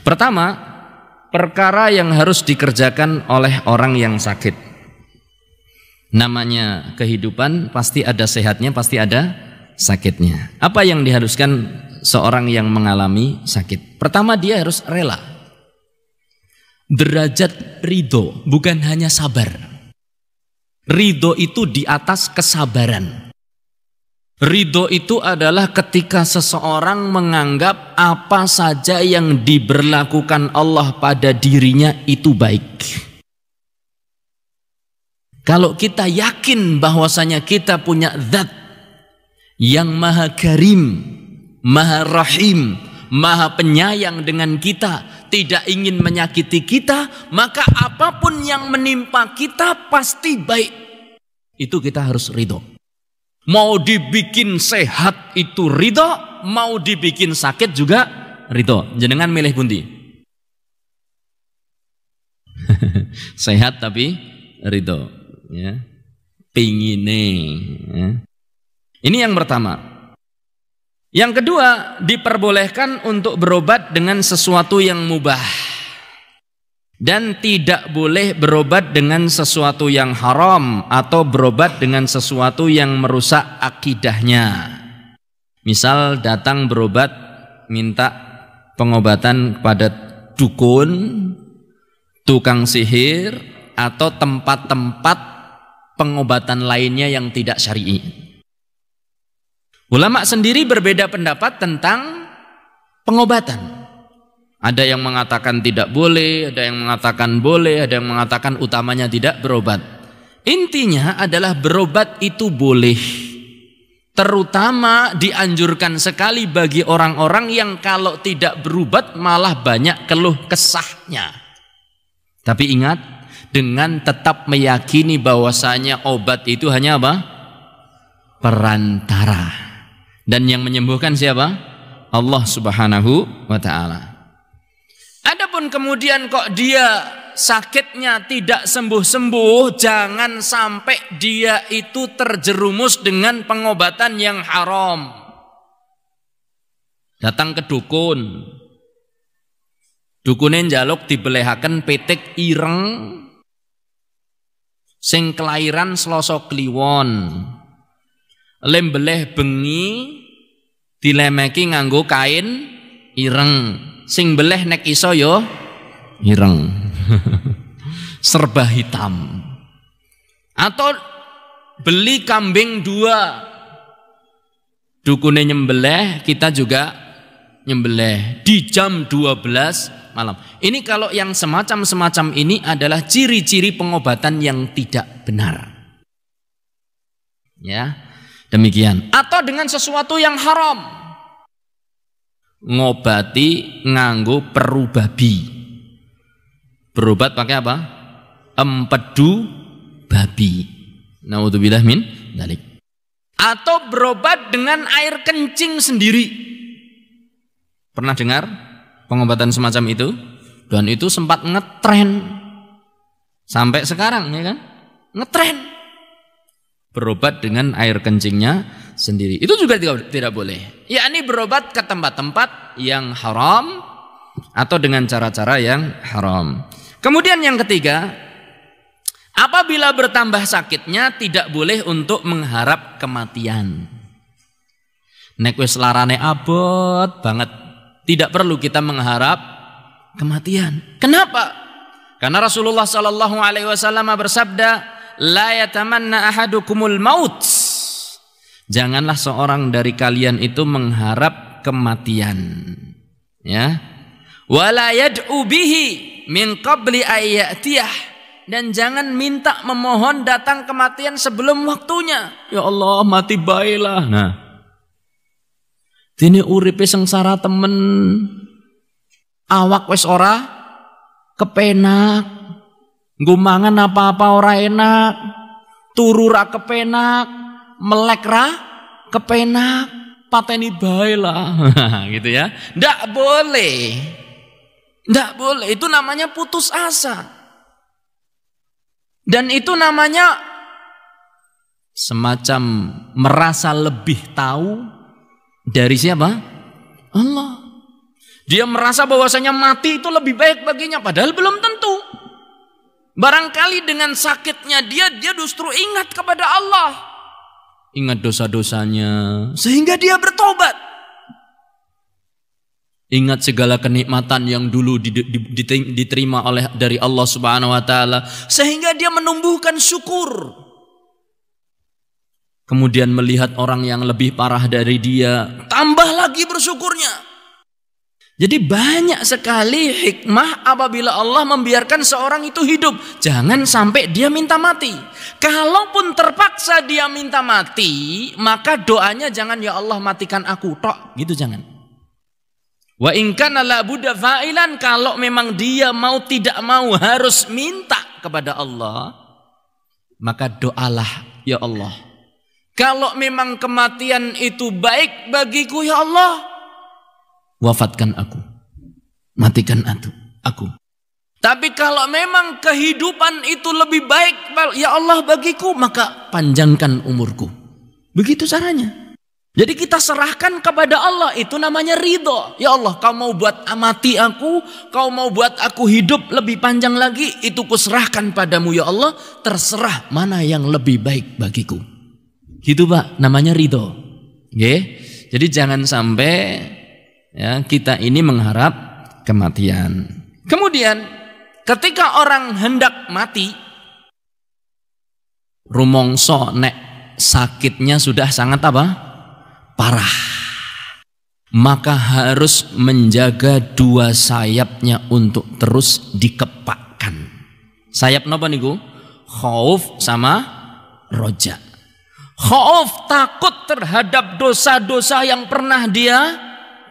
Pertama, perkara yang harus dikerjakan oleh orang yang sakit. Namanya kehidupan, pasti ada sehatnya, pasti ada sakitnya. Apa yang diharuskan seorang yang mengalami sakit? Pertama, dia harus rela. Derajat ridho, bukan hanya sabar. Ridho itu di atas kesabaran. Ridho itu adalah ketika seseorang menganggap apa saja yang diberlakukan Allah pada dirinya itu baik. Kalau kita yakin bahwasanya kita punya zat yang maha karim, maha rahim, maha penyayang dengan kita, tidak ingin menyakiti kita, maka apapun yang menimpa kita pasti baik. Itu kita harus ridho. Mau dibikin sehat itu ridho, mau dibikin sakit juga ridho. Jenengan milih pundi? Sehat tapi ridho, ya. Pingine, ya. Ini yang pertama. Yang kedua, diperbolehkan untuk berobat dengan sesuatu yang mubah. Dan tidak boleh berobat dengan sesuatu yang haram atau berobat dengan sesuatu yang merusak akidahnya. Misal datang berobat, minta pengobatan kepada dukun, tukang sihir, atau tempat-tempat pengobatan lainnya yang tidak syar'i. Ulama sendiri berbeda pendapat tentang pengobatan. Ada yang mengatakan tidak boleh, ada yang mengatakan boleh, ada yang mengatakan utamanya tidak berobat. Intinya adalah berobat itu boleh. Terutama dianjurkan sekali bagi orang-orang yang kalau tidak berobat malah banyak keluh kesahnya. Tapi ingat, dengan tetap meyakini bahwasanya obat itu hanya apa? Perantara. Dan yang menyembuhkan siapa? Allah Subhanahu wa ta'ala. Adapun kemudian kok dia sakitnya tidak sembuh-sembuh, jangan sampai dia itu terjerumus dengan pengobatan yang haram. Datang ke dukun, dukune njaluk dibelehaken pitik ireng sing kelairan Selasa Kliwon. Lembeleh bengi dilemeki nganggo kain ireng. Sing beleh nek iso yo ireng. Serba hitam. Atau beli kambing 2. Dukune nyembelih, kita juga nyembelih di jam 12 malam. Ini kalau yang semacam ini adalah ciri-ciri pengobatan yang tidak benar. Ya, demikian. Atau dengan sesuatu yang haram. Ngobati nganggo peru babi. Berobat pakai apa? Empedu babi. Naudzubillah min dzalik. Atau berobat dengan air kencing sendiri. Pernah dengar pengobatan semacam itu? Dan itu sempat ngetren sampai sekarang, ya kan? Ngetren. Berobat dengan air kencingnya sendiri. Itu juga tidak boleh. Yakni berobat ke tempat-tempat yang haram atau dengan cara-cara yang haram. Kemudian yang ketiga, apabila bertambah sakitnya tidak boleh untuk mengharap kematian. Nek wis larane abot banget, tidak perlu kita mengharap kematian. Kenapa? Karena Rasulullah sallallahu alaihi wasallam bersabda, la yatamanna ahadukumul maut. Janganlah seorang dari kalian itu mengharap kematian. Ya. Wala yad'u bihi min qabli ayyatiyah. Dan jangan minta memohon datang kematian sebelum waktunya. Ya Allah, mati baiklah. Nah. Dene uripe sengsara temen. Awak wis ora kepenak. Nggo mangan apa-apa ora enak, turu ra kepenak, melek ra kepenak, pateni bae lah. Gitu ya. Ndak boleh. Ndak boleh. Itu namanya putus asa. Dan itu namanya semacam merasa lebih tahu dari siapa? Allah. Dia merasa bahwasanya mati itu lebih baik baginya, padahal belum tentu. Barangkali dengan sakitnya dia justru ingat kepada Allah, ingat dosa-dosanya, sehingga dia bertobat. Ingat segala kenikmatan yang dulu diterima dari Allah Subhanahu wa taala, sehingga dia menumbuhkan syukur. Kemudian melihat orang yang lebih parah dari dia, tambah lagi bersyukurnya. Jadi banyak sekali hikmah apabila Allah membiarkan seorang itu hidup. Jangan sampai dia minta mati. Kalaupun terpaksa dia minta mati, maka doanya jangan ya Allah matikan aku tok, gitu jangan. Wa in kana la budda fa'ilan, kalau memang dia mau tidak mau harus minta kepada Allah, maka doalah, ya Allah, kalau memang kematian itu baik bagiku ya Allah, wafatkan aku, matikan aku. Tapi kalau memang kehidupan itu lebih baik ya Allah bagiku, maka panjangkan umurku. Begitu caranya. Jadi kita serahkan kepada Allah, itu namanya ridho. Ya Allah, kau mau buat mati aku, kau mau buat aku hidup lebih panjang lagi, itu kuserahkan padamu ya Allah, terserah mana yang lebih baik bagiku. Gitu Pak, namanya ridho. Okay? Jadi jangan sampai ya, kita ini mengharap kematian. Kemudian ketika orang hendak mati, rumongso nek sakitnya sudah sangat apa? Parah. Maka harus menjaga dua sayapnya untuk terus dikepakkan. Sayap napa niku? Khauf sama roja. Khauf, takut terhadap dosa-dosa yang pernah dia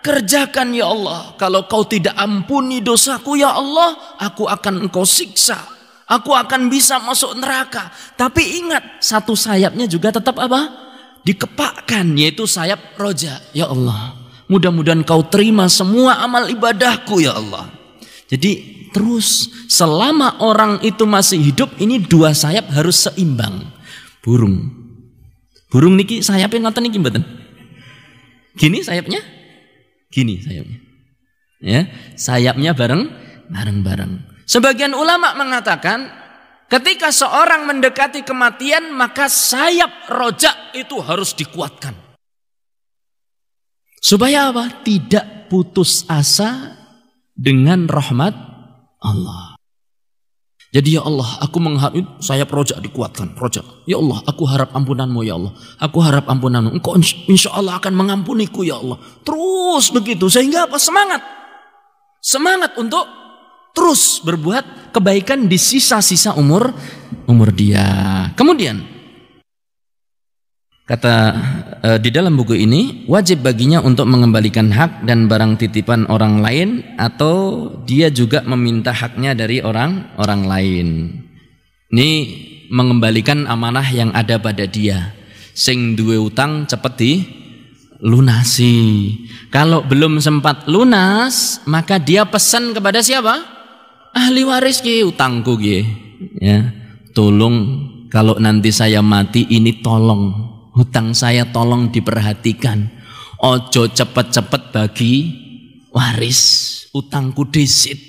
kerjakan ya Allah. Kalau kau tidak ampuni dosaku ya Allah, aku akan engkau siksa. Aku akan bisa masuk neraka. Tapi ingat, satu sayapnya juga tetap apa? Dikepakkan, yaitu sayap roja. Ya Allah, mudah-mudahan kau terima semua amal ibadahku ya Allah. Jadi terus selama orang itu masih hidup, ini dua sayap harus seimbang. Burung niki sayapnya ngoten niki mboten? Gini sayapnya? Gini sayapnya. Ya, sayapnya bareng-bareng. Sebagian ulama mengatakan ketika seorang mendekati kematian, maka sayap rojak itu harus dikuatkan. Supaya apa? Tidak putus asa dengan rahmat Allah. Jadi ya Allah, aku mengharap sayap rojak dikuatkan. Rojak, ya Allah, aku harap ampunanmu ya Allah. Aku harap ampunanmu. Engkau insya Allah akan mengampuniku ya Allah. Terus begitu, sehingga apa? Semangat untuk terus berbuat kebaikan di sisa-sisa umur dia. Kemudian kata di dalam buku ini, wajib baginya untuk mengembalikan hak dan barang titipan orang lain, atau dia juga meminta haknya dari orang lain. Ini mengembalikan amanah yang ada pada dia. Sing duwe utang cepet dilunasi. Kalau belum sempat lunas, maka dia pesan kepada siapa? Ahli waris ki, utangku ki, ya, tolong kalau nanti saya mati ini tolong hutang saya tolong diperhatikan. Ojo cepet-cepet bagi waris, utangku disit.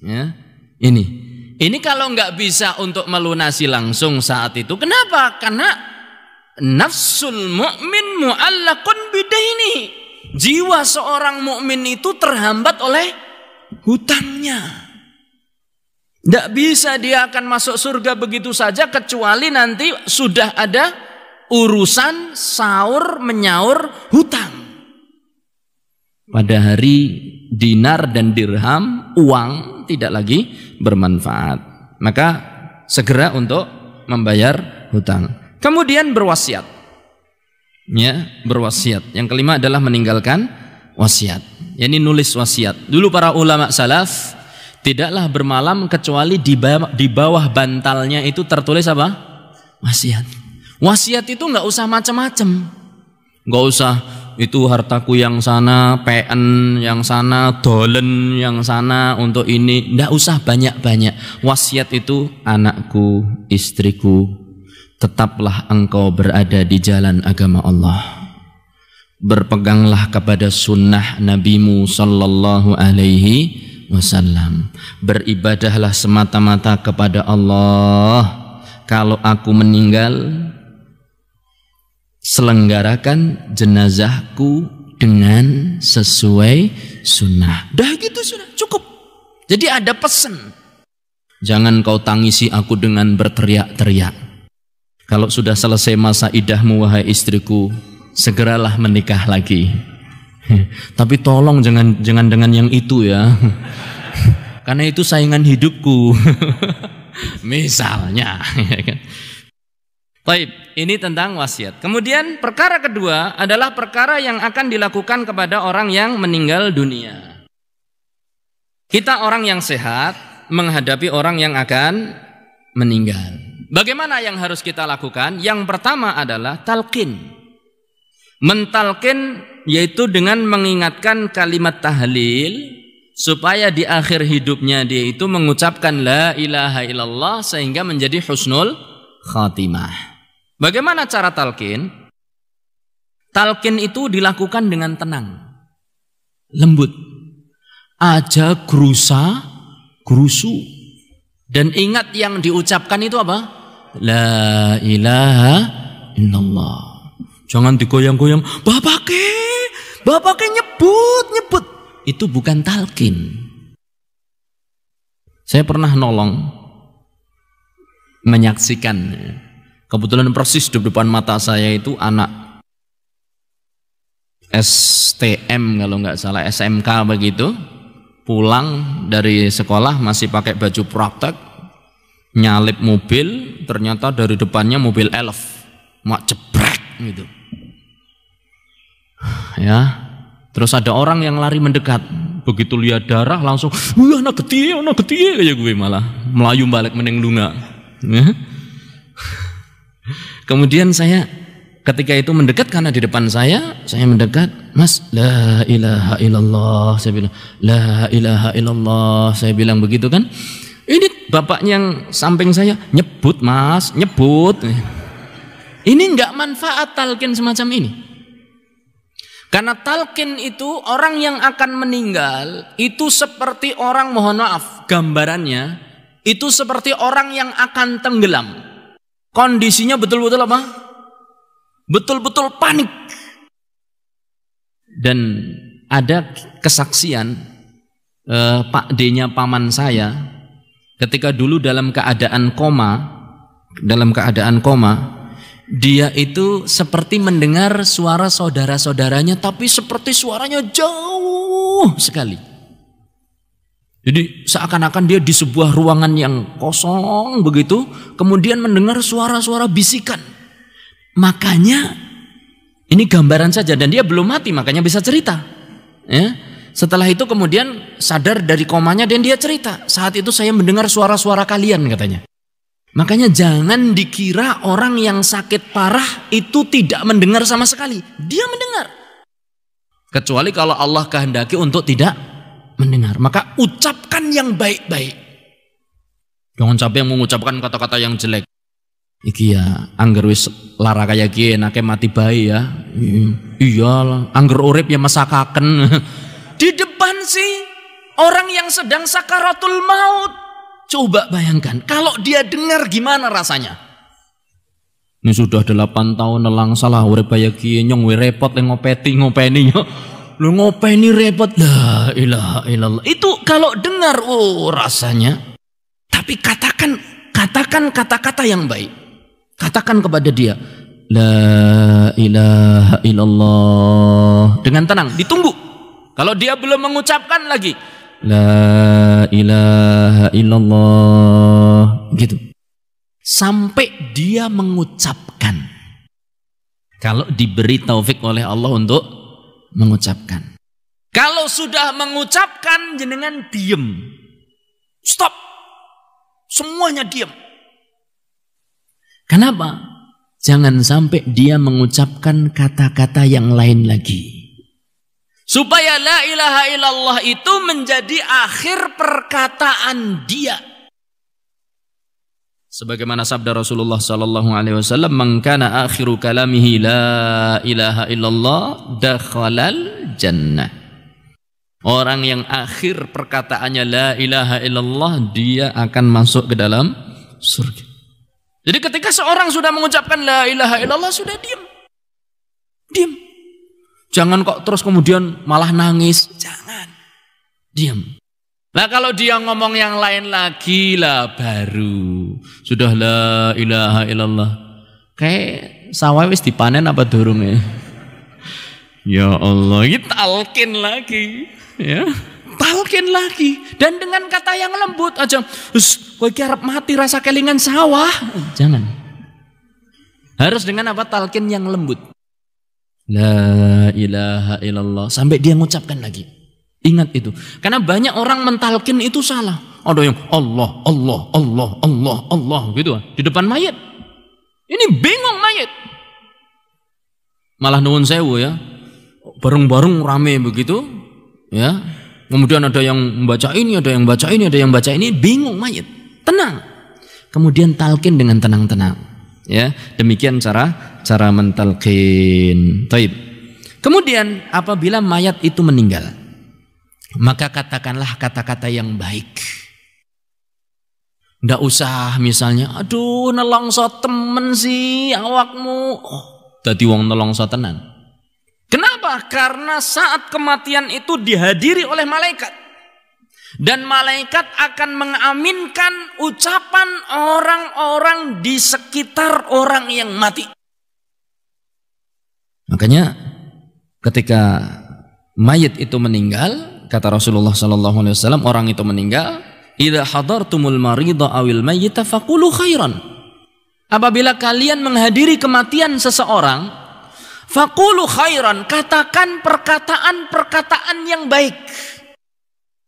Ya, ini kalau nggak bisa untuk melunasi langsung saat itu, kenapa? Karena nafsul mu'min mu'allaqun bidaini. Jiwa seorang mukmin itu terhambat oleh hutangnya. Tidak bisa dia akan masuk surga begitu saja, kecuali nanti sudah ada urusan sahur menyaur hutang. Pada hari dinar dan dirham, uang tidak lagi bermanfaat. Maka segera untuk membayar hutang. Kemudian berwasiat. Ya, berwasiat. Yang kelima adalah meninggalkan wasiat. Yani nulis wasiat. Dulu para ulama salaf tidaklah bermalam kecuali di bawah bantalnya itu tertulis apa? Wasiat. Wasiat itu nggak usah macam-macam. Nggak usah itu hartaku yang sana, PN yang sana, dolen yang sana untuk ini. Nggak usah banyak-banyak. Wasiat itu, anakku, istriku, tetaplah engkau berada di jalan agama Allah. Berpeganglah kepada sunnah Nabimu sallallahu alaihi wasallam. Beribadahlah semata-mata kepada Allah. Kalau aku meninggal, selenggarakan jenazahku dengan sesuai sunnah. Dah gitu sudah cukup. Jadi ada pesan. Jangan kau tangisi aku dengan berteriak-teriak. Kalau sudah selesai masa idahmu wahai istriku, segeralah menikah lagi. Tapi tolong jangan dengan yang itu ya. Karena itu saingan hidupku. Misalnya. Baik, ini tentang wasiat. Kemudian perkara kedua adalah perkara yang akan dilakukan kepada orang yang meninggal dunia. Kita orang yang sehat menghadapi orang yang akan meninggal. Bagaimana yang harus kita lakukan? Yang pertama adalah talqin. Mentalqin yaitu dengan mengingatkan kalimat tahlil supaya di akhir hidupnya dia itu mengucapkan la ilaha illallah sehingga menjadi husnul khatimah. Bagaimana cara talqin? Talqin itu dilakukan dengan tenang, lembut, aja gerusu. Dan ingat yang diucapkan itu apa? La ilaha illallah. Jangan digoyang-goyang, bapake nyebut. Itu bukan talqin. Saya pernah menyaksikan, kebetulan persis di depan mata saya itu anak STM kalau nggak salah, SMK begitu, pulang dari sekolah masih pakai baju praktek, nyalip mobil, ternyata dari depannya mobil elf, mak jebrek gitu. Ya, terus ada orang yang lari mendekat, begitu lihat darah langsung, anak gede kayak gue, malah melayu balik meneng lunga. Kemudian saya ketika itu mendekat, karena di depan saya mendekat, Mas, la ilaha illallah, saya bilang, la ilaha illallah, saya bilang begitu kan. Ini bapaknya yang samping saya, nyebut Mas, nyebut. Ini enggak manfaat talqin semacam ini. Karena talqin itu orang yang akan meninggal itu seperti orang, mohon maaf, gambarannya itu seperti orang yang akan tenggelam. Kondisinya betul-betul apa? Betul-betul panik. Dan ada kesaksian Pak D-nya paman saya ketika dulu dalam keadaan koma, dia itu seperti mendengar suara saudara-saudaranya, tapi seperti suaranya jauh sekali. Jadi seakan-akan dia di sebuah ruangan yang kosong begitu, kemudian mendengar suara-suara bisikan. Makanya ini gambaran saja, dan dia belum mati makanya bisa cerita. Ya. Setelah itu kemudian sadar dari komanya dan dia cerita, saat itu saya mendengar suara-suara kalian katanya. Makanya jangan dikira orang yang sakit parah itu tidak mendengar sama sekali. Dia mendengar. Kecuali kalau Allah kehendaki untuk tidak mendengar. Maka ucapkan yang baik-baik. Jangan sampai mengucapkan kata-kata yang jelek. Iki ya, angger wis lara kaya ki enake mati bae ya. Iya, angger urip ya mesakaken. Di depan sih orang yang sedang sakaratul maut. Coba bayangkan, kalau dia dengar gimana rasanya? Ini sudah 8 tahun nelang salah urip kaya ki nyong we repot ngopeni lu ngopeni repot, la ilaha illallah. Itu kalau dengar rasanya. Tapi katakan kata-kata yang baik. Katakan kepada dia, la ilaha illallah, dengan tenang, ditunggu. Kalau dia belum mengucapkan lagi, la ilaha illallah, gitu, sampai dia mengucapkan. Kalau diberi taufik oleh Allah untuk mengucapkan. Kalau sudah mengucapkan, jenengan diem, stop, semuanya diem. Kenapa? Jangan sampai dia mengucapkan kata-kata yang lain lagi. Supaya la ilaha illallah itu menjadi akhir perkataan dia. Sebagaimana sabda Rasulullah sallallahu alaihi wasallam, "Man kana akhiru kalamihi la ilaha illallah dakhalal jannah." Orang yang akhir perkataannya la ilaha illallah, dia akan masuk ke dalam surga. Jadi ketika seorang sudah mengucapkan la ilaha illallah, sudah diam. Diam. Jangan kok terus kemudian malah nangis. Jangan. Diam. Nah kalau dia ngomong yang lain lagi lah baru sudah la ilaha illallah. Kayak sawah wis dipanen apa durung ya? Ya Allah, ini talqin lagi, ya. Talqin lagi dan dengan kata yang lembut aja. Kowe iki arep mati rasa kelingan sawah. Jangan. Harus dengan apa? Talqin yang lembut. La ilaha illallah sampai dia mengucapkan lagi. Ingat itu, karena banyak orang mentalkin itu salah. Ada yang Allah, Allah, Allah, Allah, Allah gitu di depan mayat. Ini bingung mayat. Malah nuwun sewu ya, bareng-bareng rame begitu, ya. Kemudian ada yang membaca ini, ada yang baca ini, ada yang baca ini, bingung mayat. Tenang. Kemudian talkin dengan tenang-tenang. Ya, demikian cara mentalkin. Taib. Kemudian apabila mayat itu meninggal, maka katakanlah kata-kata yang baik. Nggak usah misalnya, aduh nelongso temen sih awakmu. Oh, dadi wong nelongso tenan. Kenapa? Karena saat kematian itu dihadiri oleh malaikat. Dan malaikat akan mengaminkan ucapan orang-orang di sekitar orang yang mati. Makanya ketika mayit itu meninggal, kata Rasulullah sallallahu alaihi wasallam, orang itu meninggal, idza hadartumul marida awil mayyita faqulu khairan. Apabila kalian menghadiri kematian seseorang, faqulu khairan, katakan perkataan-perkataan yang baik.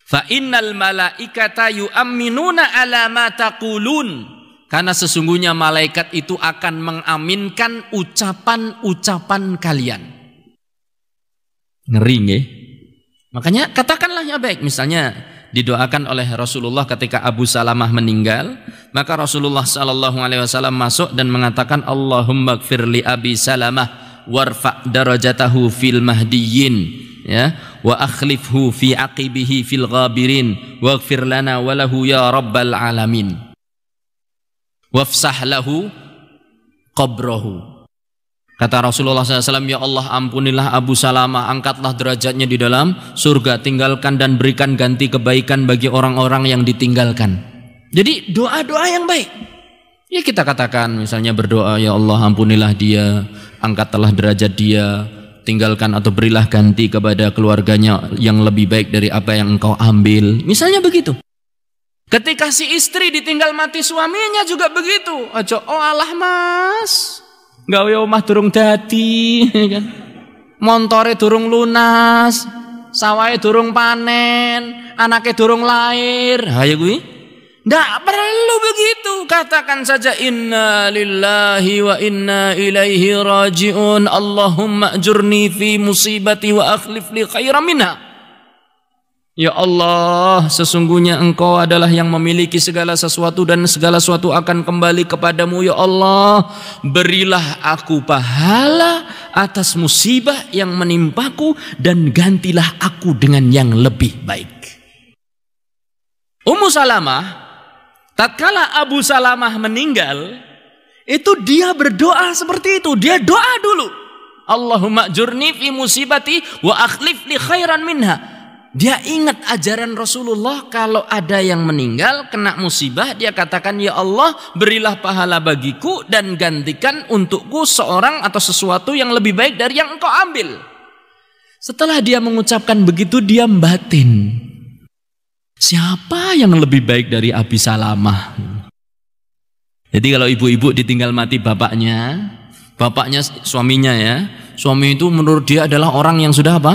Fa innal malaikata yu'minuna ala ma taqulun. Karena sesungguhnya malaikat itu akan mengaminkan ucapan-ucapan kalian. Ngeri nggih? Makanya katakanlah yang baik. Misalnya didoakan oleh Rasulullah ketika Abu Salamah meninggal, maka Rasulullah sallallahu alaihi wasallam masuk dan mengatakan, Allahumma gfir li Abi Salamah warfa' darajatahu fil mahdiyyin, ya, wa akhlifhu fi aqibihi fil ghabirin waghfir lana wa lahu ya rabbal alamin wafsah lahu qabrahu. Kata Rasulullah SAW, ya Allah ampunilah Abu Salamah, angkatlah derajatnya di dalam surga, tinggalkan dan berikan ganti kebaikan bagi orang-orang yang ditinggalkan. Jadi doa-doa yang baik. Ya kita katakan misalnya berdoa, ya Allah ampunilah dia, angkatlah derajat dia, tinggalkan atau berilah ganti kepada keluarganya yang lebih baik dari apa yang engkau ambil. Misalnya begitu. Ketika si istri ditinggal mati suaminya juga begitu. Aja, oh alah mas, gawe omah durung dadi, kan? Montore durung lunas, sawahe durung panen, anake durung lahir. Hayo kuwi. Ndak perlu begitu. Katakan saja inna lillahi wa inna ilaihi raji'un. Allahumma ajurni fi musibati wa akhlif li khairan minha. Ya Allah, sesungguhnya Engkau adalah yang memiliki segala sesuatu dan segala sesuatu akan kembali kepadamu. Ya Allah, berilah aku pahala atas musibah yang menimpaku dan gantilah aku dengan yang lebih baik. Ummu Salamah, tatkala Abu Salamah meninggal, itu dia berdoa seperti itu. Dia doa dulu, Allahumma ajurni fi musibati wa akhlif li khairan minha. Dia ingat ajaran Rasulullah, kalau ada yang meninggal kena musibah, dia katakan, ya Allah berilah pahala bagiku dan gantikan untukku seorang atau sesuatu yang lebih baik dari yang engkau ambil. Setelah dia mengucapkan begitu, dia batin, siapa yang lebih baik dari Abi Salamah? Jadi kalau ibu-ibu ditinggal mati bapaknya suaminya, ya, suami itu menurut dia adalah orang yang sudah apa?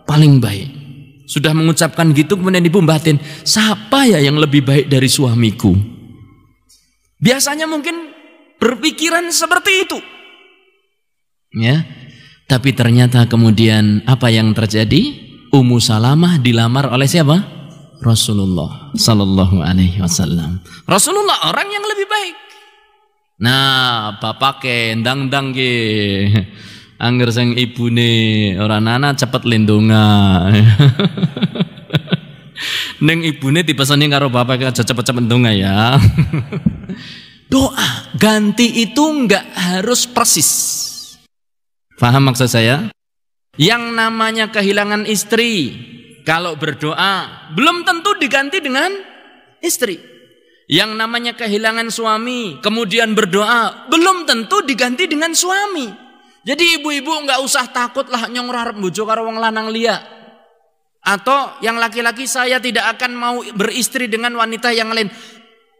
Paling baik. Sudah mengucapkan gitu, kemudian ibu batin, siapa ya yang lebih baik dari suamiku? Biasanya mungkin berpikiran seperti itu, ya. Tapi ternyata kemudian apa yang terjadi? Ummu Salamah dilamar oleh siapa? Rasulullah sallallahu alaihi wasallam. Rasulullah orang yang lebih baik. Nah, bapak kendang-dang ge. Angger sing ibune ora nana cepet lindunga. Neng ibune dipesani karo bapak aja cepet-cepet ndonga ya. Doa ganti itu enggak harus persis. Paham maksud saya? Yang namanya kehilangan istri, kalau berdoa belum tentu diganti dengan istri. Yang namanya kehilangan suami, kemudian berdoa belum tentu diganti dengan suami. Jadi ibu-ibu nggak usah takut lah nyong arep bojo karo wong lanang liya. Atau yang laki-laki saya tidak akan mau beristri dengan wanita yang lain.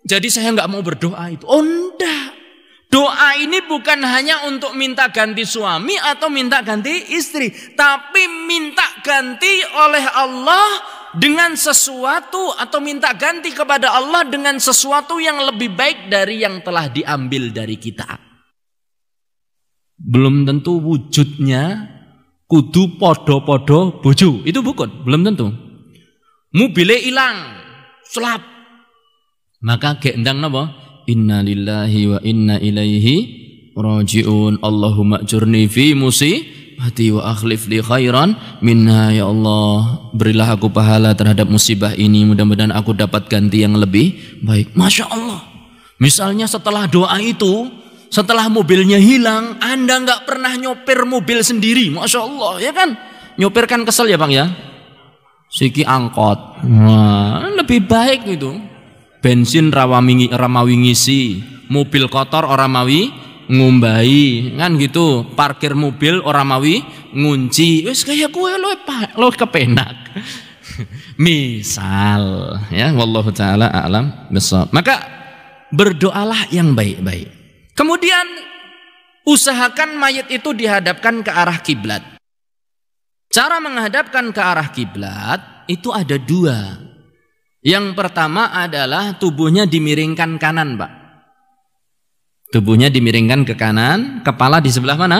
Jadi saya nggak mau berdoa itu. Oh enggak. Doa ini bukan hanya untuk minta ganti suami atau minta ganti istri, tapi minta ganti oleh Allah dengan sesuatu, atau minta ganti kepada Allah dengan sesuatu yang lebih baik dari yang telah diambil dari kita. Belum tentu wujudnya kudu podo-podo bojo, itu bukan, belum tentu. Mobilnya hilang, selap, maka gendang napa? Inna lillahi wa inna ilaihi raji'un. Allahumma ajurni fi musibati wa akhlif li khairan minha. Ya Allah, berilah aku pahala terhadap musibah ini, mudah-mudahan aku dapat ganti yang lebih baik. Masya Allah. Misalnya setelah doa itu, setelah mobilnya hilang, Anda nggak pernah nyopir mobil sendiri, Masya Allah, ya kan? Nyopir kan kesel ya Bang ya? Siki angkot, wah, lebih baik itu. Bensin ramawi ngisi, mobil kotor orang mawi ngumbai, kan gitu. Parkir mobil orang mawi ngunci, wes kayak gue lo kepenak. Misal, ya, wallahu taala a'lam bishawab. Maka berdoalah yang baik-baik. Kemudian usahakan mayat itu dihadapkan ke arah kiblat. Cara menghadapkan ke arah kiblat itu ada dua. Yang pertama adalah tubuhnya dimiringkan kanan, Pak. Tubuhnya dimiringkan ke kanan, kepala di sebelah mana?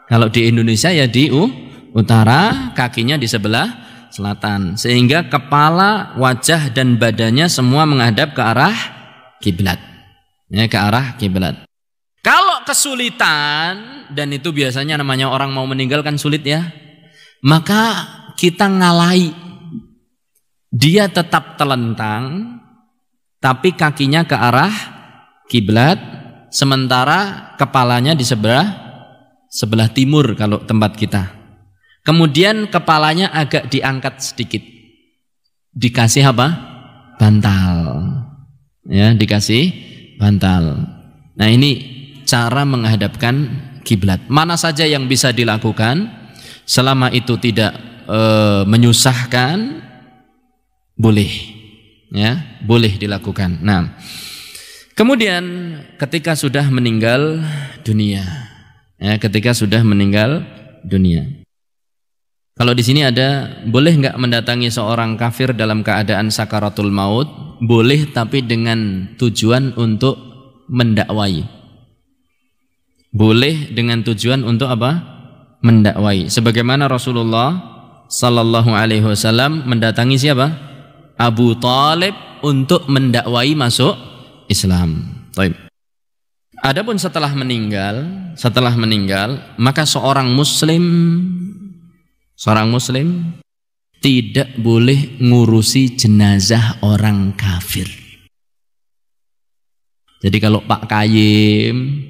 Kalau di Indonesia ya di utara, kakinya di sebelah selatan. Sehingga kepala, wajah dan badannya semua menghadap ke arah kiblat. Ya, ke arah kiblat. Kalau kesulitan, dan itu biasanya namanya orang mau meninggalkan sulit ya, maka kita ngalahi. Dia tetap telentang, tapi kakinya ke arah kiblat, sementara kepalanya di sebelah timur kalau tempat kita. Kemudian kepalanya agak diangkat sedikit, dikasih apa? Bantal, ya, dikasih bantal. Nah ini cara menghadapkan kiblat. Mana saja yang bisa dilakukan, selama itu tidak menyusahkan, boleh, ya, boleh dilakukan. Nah, kemudian ketika sudah meninggal dunia, ya, ketika sudah meninggal dunia. Kalau di sini ada, boleh nggak mendatangi seorang kafir dalam keadaan sakaratul maut? Boleh, tapi dengan tujuan untuk mendakwai. Boleh dengan tujuan untuk apa? Mendakwai. Sebagaimana Rasulullah sallallahu alaihi wasallam mendatangi siapa? Abu Talib untuk mendakwai masuk Islam. Baik. Adapun setelah meninggal, maka seorang muslim tidak boleh ngurusi jenazah orang kafir. Jadi kalau Pak Kayim,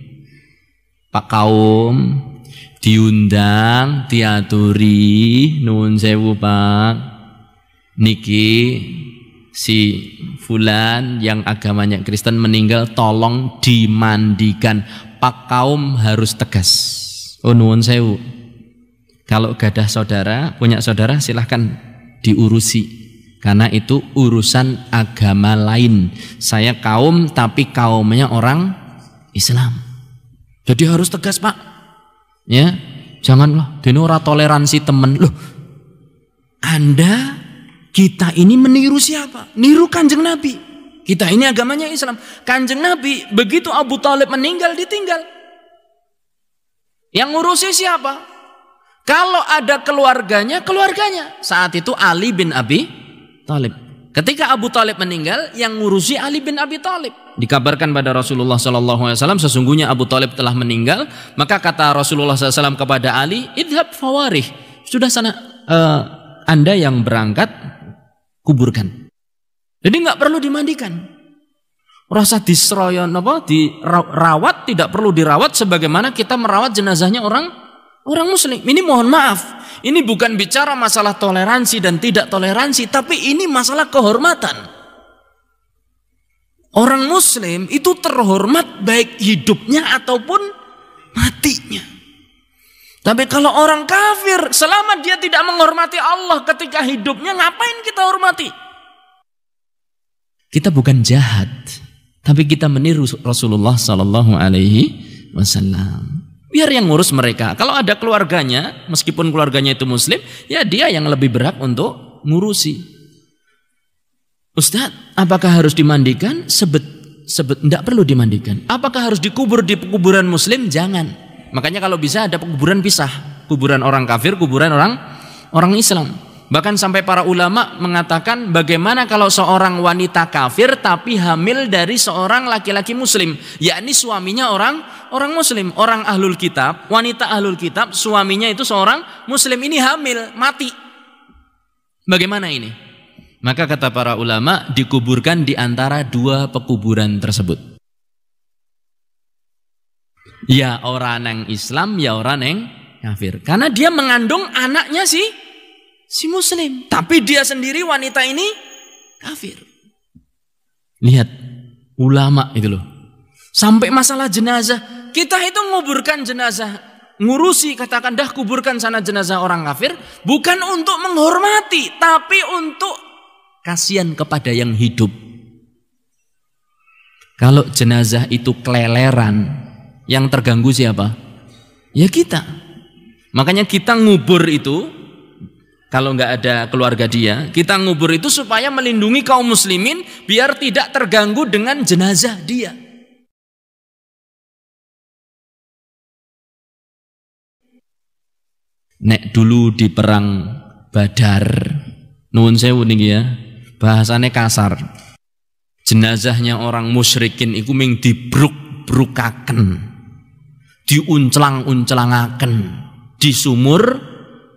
Pak Kaum diundang, diaturi, nuwun sewu Pak, niki si fulan yang agamanya Kristen meninggal, tolong dimandikan. Pak Kaum harus tegas. Oh nuwun sewu. Kalau gadah saudara, punya saudara, silahkan diurusi, karena itu urusan agama lain. Saya kaum tapi kaumnya orang Islam. Jadi harus tegas Pak. Ya, janganlah dene ora toleransi temen loh. Anda, kita ini meniru siapa? Niru Kanjeng Nabi. Kita ini agamanya Islam. Kanjeng Nabi begitu Abu Talib meninggal, ditinggal. Yang ngurusi siapa? Kalau ada keluarganya, keluarganya. Saat itu Ali bin Abi Talib. Ketika Abu Talib meninggal, yang ngurusi Ali bin Abi Talib. Dikabarkan pada Rasulullah SAW, sesungguhnya Abu Talib telah meninggal. Maka kata Rasulullah SAW kepada Ali, idhab fawarih, sudah sana Anda yang berangkat kuburkan. Jadi nggak perlu dimandikan. Rasa disroyon dirawat, tidak perlu dirawat sebagaimana kita merawat jenazahnya orang muslim. Ini mohon maaf, ini bukan bicara masalah toleransi dan tidak toleransi, tapi ini masalah kehormatan. Orang muslim itu terhormat baik hidupnya ataupun matinya. Tapi kalau orang kafir, selama dia tidak menghormati Allah ketika hidupnya, ngapain kita hormati? Kita bukan jahat, tapi kita meniru Rasulullah Sallallahu Alaihi Wasallam. Biar yang ngurus mereka. Kalau ada keluarganya, meskipun keluarganya itu muslim, ya dia yang lebih berhak untuk ngurusi. Ustaz, apakah harus dimandikan? Tidak perlu dimandikan. Apakah harus dikubur di kuburan muslim? Jangan. Makanya kalau bisa ada kuburan pisah, kuburan orang kafir, kuburan orang Islam. Bahkan sampai para ulama mengatakan bagaimana kalau seorang wanita kafir tapi hamil dari seorang laki-laki muslim, yakni suaminya orang muslim, orang ahlul kitab, wanita ahlul kitab, suaminya itu seorang muslim, ini hamil, mati. Bagaimana ini? Maka kata para ulama, dikuburkan di antara dua pekuburan tersebut. Ya orang yang Islam, ya orang yang kafir. Karena dia mengandung anaknya si muslim. Tapi dia sendiri, wanita ini kafir. Lihat, ulama itu loh. Sampai masalah jenazah. Kita itu nguburkan jenazah. Ngurusi, katakan dah kuburkan sana jenazah orang kafir. Bukan untuk menghormati, tapi untuk kasihan kepada yang hidup. Kalau jenazah itu keleleran, yang terganggu siapa? Ya kita. Makanya kita ngubur itu, kalau nggak ada keluarga dia, kita ngubur itu supaya melindungi kaum muslimin biar tidak terganggu dengan jenazah dia. Nek dulu di perang Badar, nuwun sewu niki ya, bahasane kasar. Jenazahnya orang musyrikin iku ming dibruk-brukaken, diunclang-unclangaken di sumur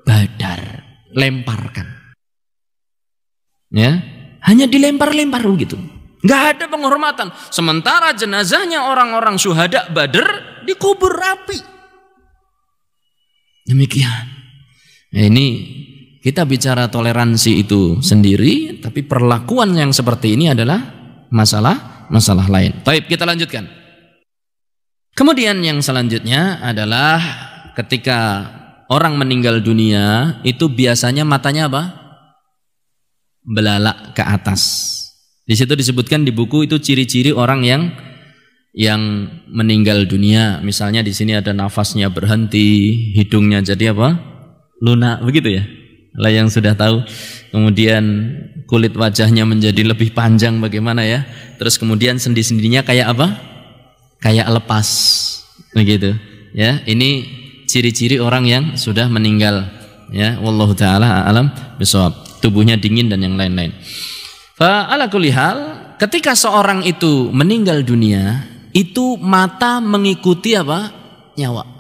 Badar, lemparkan. Ya, hanya dilempar-lempar begitu. Nggak ada penghormatan. Sementara jenazahnya orang-orang syuhada Badar dikubur rapi. Demikian. Nah, ini kita bicara toleransi itu sendiri, tapi perlakuan yang seperti ini adalah masalah lain. Baik, kita lanjutkan. Kemudian yang selanjutnya adalah ketika orang meninggal dunia itu biasanya matanya apa? Belalak ke atas. Di situ disebutkan di buku itu ciri-ciri orang yang meninggal dunia. Misalnya di sini ada nafasnya berhenti, hidungnya jadi apa? Lunak, begitu ya. Lah yang sudah tahu. Kemudian kulit wajahnya menjadi lebih panjang bagaimana ya. Terus kemudian sendi-sendinya kayak apa? Kayak lepas. Begitu. Ya, ini ciri-ciri orang yang sudah meninggal. Ya, wallahu taala a'lam bishawab. Tubuhnya dingin dan yang lain-lain. Fa ala kulli hal, ketika seorang itu meninggal dunia, itu mata mengikuti apa? Nyawa.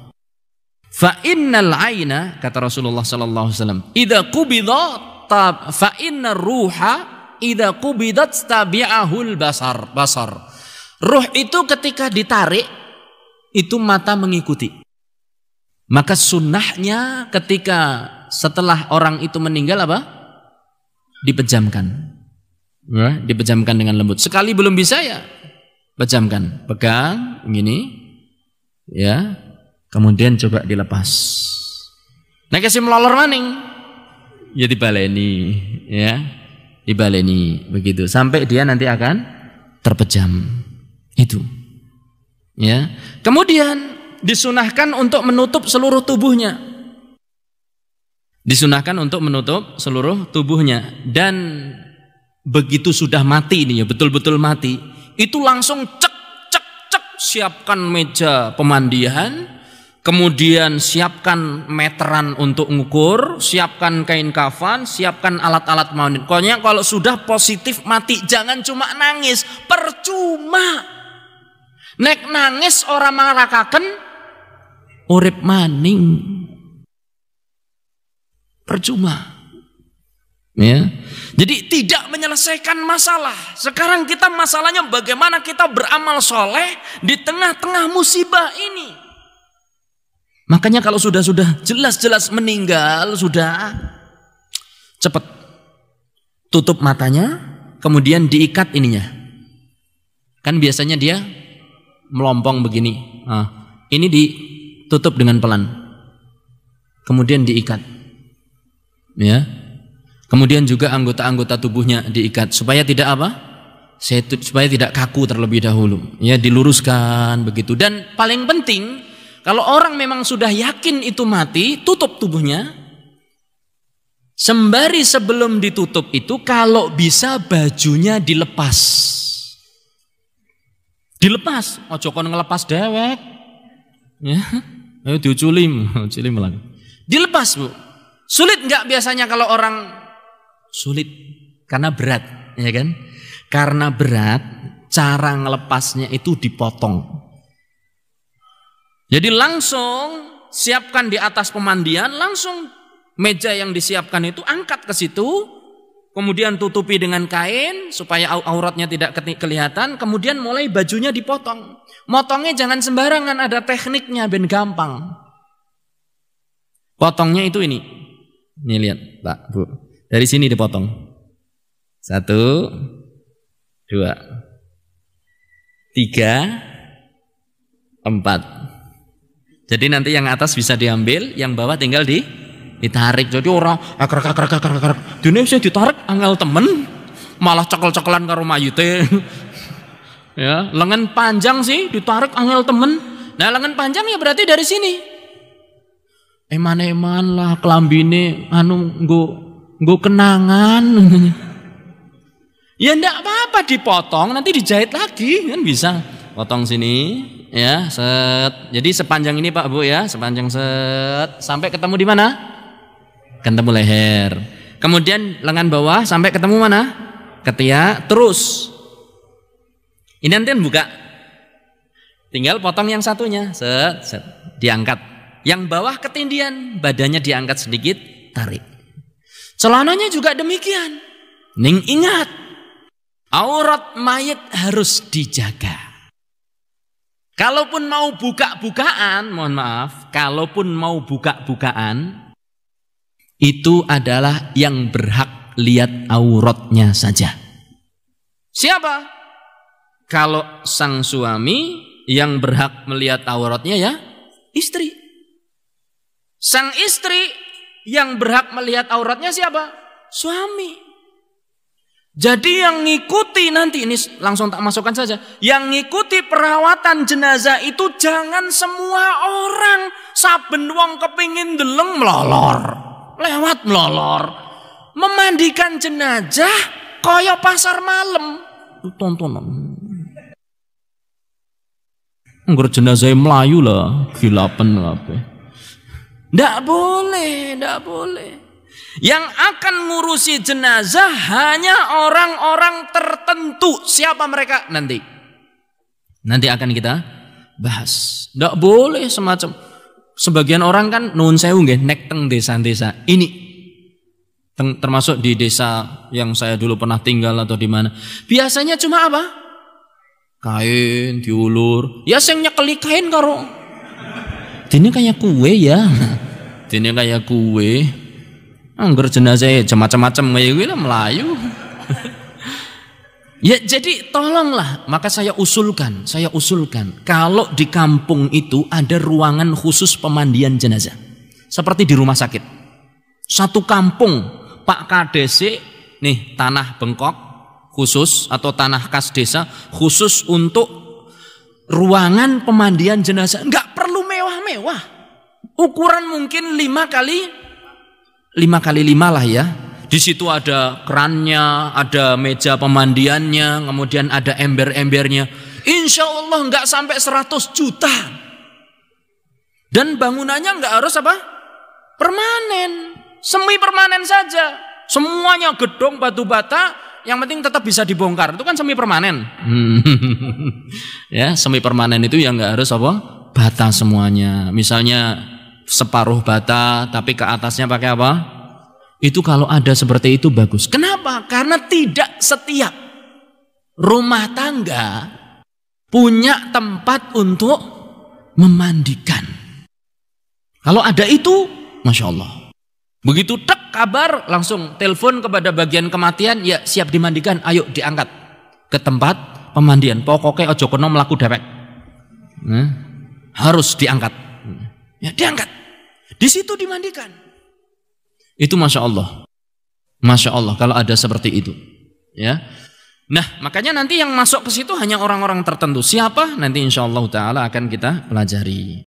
Fa innal aina, kata Rasulullah sallallahu alaihi wasallam, idza qubida fa innar ruha idza qubidat tabi'ahul basar. Ruh itu ketika ditarik itu mata mengikuti. Maka sunnahnya ketika setelah orang itu meninggal apa? Dipejamkan. Ya, dipejamkan dengan lembut. Sekali belum bisa ya pejamkan, pegang begini. Ya. Kemudian coba dilepas. Nek kasih melolor maning, ya dibaleni, ya dibaleni begitu sampai dia nanti akan terpejam itu, ya. Kemudian disunahkan untuk menutup seluruh tubuhnya, disunahkan untuk menutup seluruh tubuhnya dan begitu sudah mati ini ya betul-betul mati, itu langsung cek siapkan meja pemandian. kemudian siapkan meteran untuk ngukur, siapkan kain kafan, siapkan alat-alat mandi. Pokoknya kalau sudah positif mati, jangan cuma nangis, percuma. Nek nangis orang marakaken urip maning, percuma. Ya. Jadi tidak menyelesaikan masalah. Sekarang kita masalahnya bagaimana kita beramal soleh di tengah-tengah musibah ini. Makanya kalau sudah jelas-jelas meninggal, sudah cepat tutup matanya, kemudian diikat ininya. Kan biasanya dia melompong begini. Ini ditutup dengan pelan, kemudian diikat. Ya. Kemudian juga anggota-anggota tubuhnya diikat supaya tidak apa? Supaya tidak kaku terlebih dahulu. Ya, diluruskan begitu. Dan paling penting, kalau orang memang sudah yakin itu mati, tutup tubuhnya. Sembari sebelum ditutup itu, kalau bisa bajunya dilepas. Dilepas, ojo kon ngelepas dewek. Ya, ayo diuculim lagi. Dilepas, Bu. Sulit enggak biasanya kalau orang? Sulit karena berat, ya kan? Karena berat, cara ngelepasnya itu dipotong. Jadi langsung siapkan di atas pemandian, langsung meja yang disiapkan itu angkat ke situ, kemudian tutupi dengan kain supaya auratnya tidak kelihatan, kemudian mulai bajunya dipotong. Motongnya jangan sembarangan, ada tekniknya ben gampang. Potongnya itu ini. Nih lihat, Pak, Bu. Dari sini dipotong. 1, 2, 3, 4. Jadi nanti yang atas bisa diambil, yang bawah tinggal ditarik. Jadi orang akrak. Dene sing ditarik angel temen, malah cekel-cekelan karo mayite. Ya, lengan panjang sih ditarik angel temen. Nah, lengan panjang ya berarti dari sini. Eman-eman lah kelambine anu nggo kenangan. Ya enggak apa-apa dipotong, nanti dijahit lagi kan bisa. Potong sini ya, set. Jadi sepanjang ini Pak Bu ya, sepanjang set sampai ketemu di mana? Ketemu leher. Kemudian lengan bawah sampai ketemu mana? Ketiak, terus. Ini nanti buka. Tinggal potong yang satunya, set, set. Diangkat. Yang bawah ketindian, badannya diangkat sedikit, tarik. Celananya juga demikian. Ning ingat, aurat mayit harus dijaga. Kalaupun mau buka-bukaan, mohon maaf, kalaupun mau buka-bukaan, itu adalah yang berhak lihat auratnya saja. Siapa? Kalau sang suami yang berhak melihat auratnya ya istri. Sang istri yang berhak melihat auratnya siapa? Suami. Jadi yang ngikuti nanti, ini langsung tak masukkan saja, yang ngikuti perawatan jenazah itu jangan semua orang. Saben wong kepingin deleng melolor, lewat melolor. Memandikan jenazah kaya pasar malam. Tontonan. Nggur jenazah Melayu lah, gilapen apa. Nggak boleh, nggak boleh. Yang akan ngurusi jenazah hanya orang-orang tertentu. Siapa mereka? Nanti akan kita bahas. Nggak boleh semacam. Sebagian orang kan nuwun sewu nggih nek teng desa-desa. Ini termasuk di desa yang saya dulu pernah tinggal atau di mana. Biasanya cuma apa? Kain diulur. Ya sing nyekeli kain karo. Dene kayak kue ya. Dene kayak kue. Angger jenazah macam-macam kayak gue lah Melayu. Ya jadi tolonglah, maka saya usulkan kalau di kampung itu ada ruangan khusus pemandian jenazah. Seperti di rumah sakit. Satu kampung Pak Kades nih tanah bengkok khusus atau tanah kas desa khusus untuk ruangan pemandian jenazah. Enggak perlu mewah-mewah. Ukuran mungkin 5 kali 5 lah ya. Di situ ada kerannya, ada meja pemandiannya, kemudian ada ember-embernya. Insya Allah nggak sampai 100 juta. Dan bangunannya nggak harus apa? Permanen, semi permanen saja. Semuanya gedung batu bata, yang penting tetap bisa dibongkar. Itu kan semi permanen. Ya, semi permanen itu yang nggak harus apa? Bata semuanya. Misalnya separuh bata, tapi ke atasnya pakai apa? Itu kalau ada seperti itu bagus. Kenapa? Karena tidak setiap rumah tangga punya tempat untuk memandikan. Kalau ada itu, Masya Allah. Begitu tek kabar, langsung telepon kepada bagian kematian, ya siap dimandikan, ayo diangkat ke tempat pemandian. Pokoknya ojo kono melaku dewek. Harus diangkat. Ya diangkat. Di situ dimandikan. Itu Masya Allah. Masya Allah kalau ada seperti itu. Ya. Nah, makanya nanti yang masuk ke situ hanya orang-orang tertentu. Siapa? Nanti insya Allah Ta'ala akan kita pelajari.